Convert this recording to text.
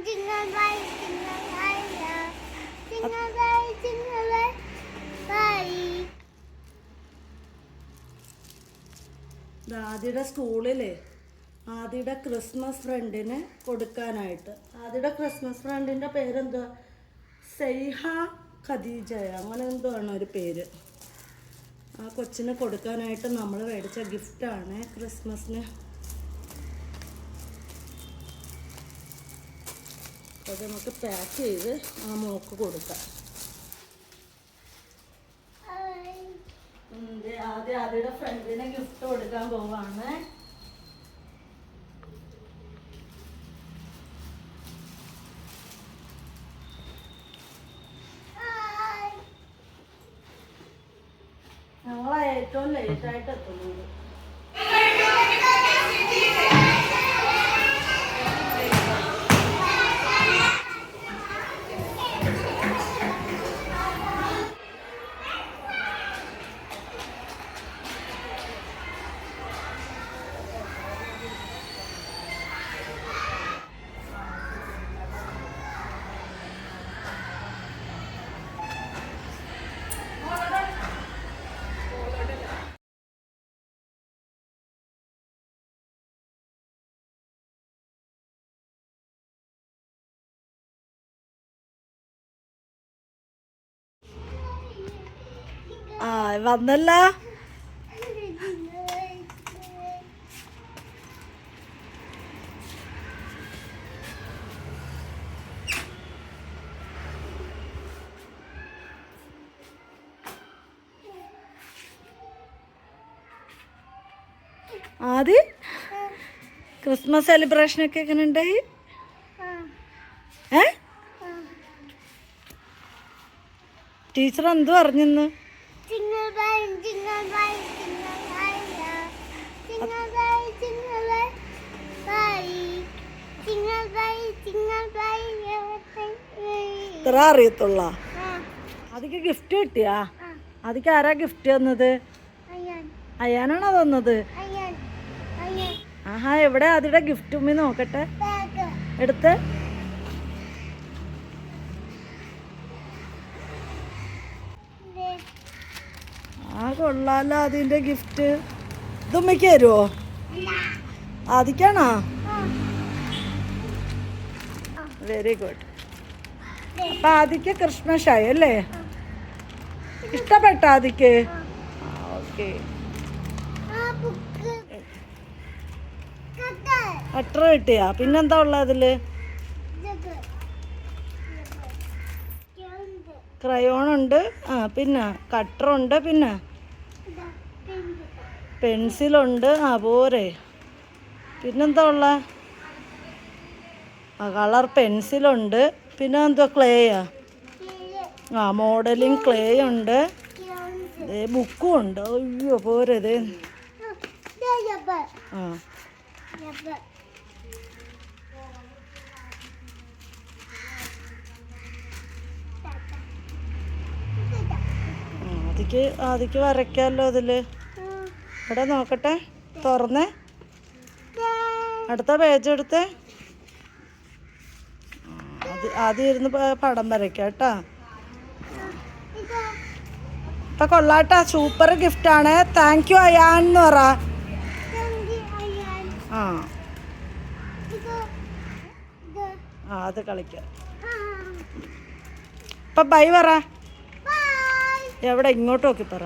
jingle bell, jingle bell, jingle bell, bye. ആദിയുടെ സ്കൂളിലെ ആദിയുടെ ക്രിസ്മസ് ഫ്രണ്ടിന് കൊടുക്കാനായിട്ട്. ആദിയുടെ ക്രിസ്മസ് ഫ്രണ്ടിൻ്റെ പേരെന്തുവാ? സെയ്ഹ ഖദീജയ, അങ്ങനെ എന്തോ ആണ് ഒരു പേര്. ആ കൊച്ചിന് കൊടുക്കാനായിട്ട് നമ്മൾ മേടിച്ച ഗിഫ്റ്റാണ് ക്രിസ്മസിന്. അത് നമുക്ക് പാക്ക് ചെയ്ത് ആ മോക്ക് കൊടുക്കാം. ആദ്യം ആദിയുടെ ഫ്രണ്ടിന് ഗിഫ്റ്റ് കൊടുക്കാൻ പോവാണ്. ഞങ്ങളെ ഏറ്റവും ലേറ്റായിട്ട് എത്തുന്നത്. ആ വന്നല്ല. ആദി ക്രിസ്മസ് സെലിബ്രേഷനൊക്കെ എങ്ങനെ ഉണ്ടായി? ടീച്ചർ എന്തു പറഞ്ഞിന്ന്? ഇത്ര അറിയത്തുള്ള. അതിക്ക് ഗിഫ്റ്റ് കിട്ടിയാ? അതിക്ക് ആരാ ഗിഫ്റ്റ് തന്നത്? അയ്യാനാണോ തന്നത്? ആഹാ, എവിടെ അതിയുടെ ഗിഫ്റ്റ്? ഉമ്മി നോക്കട്ടെ, എടുത്ത്. ആ കൊള്ളാലോ അതിന്റെ ഗിഫ്റ്റ്. ഇതുമ്മയ്ക്ക് തരുമോ? ആദിക്കാണോ? Very good. അപ്പൊ ആദിക്ക് ക്രിസ്മസ് ആയി അല്ലേ? ഇഷ്ടപ്പെട്ട ആദിക്ക്? ഓക്കെ. കട്ടർ കിട്ടിയാ? പിന്നെന്താ ഉള്ളത് അതില്? ക്രയോൺ ഉണ്ട്, ആ പിന്നെ കട്ടറുണ്ട്, പിന്നെ പെൻസിലുണ്ട്. ആ പോരെ. പിന്നെന്താ ഉള്ള? ആ കളർ പെൻസിലുണ്ട്. പിന്നെ എന്തോ ക്ലേയാ? ആ മോഡലിങ് ക്ലേ ഉണ്ട്. ബുക്കും ഉണ്ട്. അയ്യോ പോരെ. ആ ആദിക്ക് വരയ്ക്കാമല്ലോ അതില്. ഇവിടെ നോക്കട്ടെ, തുറന്നേ. അടുത്ത പേജ് എടുത്തേ. ആദ്യം ഇരുന്ന് പടം വരയ്ക്കാം കേട്ടാ. ഇപ്പൊ കൊള്ളാട്ടാ, സൂപ്പർ ഗിഫ്റ്റാണ്. താങ്ക് യു അയാൻ എന്ന് പറ. ആ അത് കളിക്കാം. ഇപ്പൊ ബൈ പറ. എവിടെ? ഇങ്ങോട്ട് നോക്കി പറ.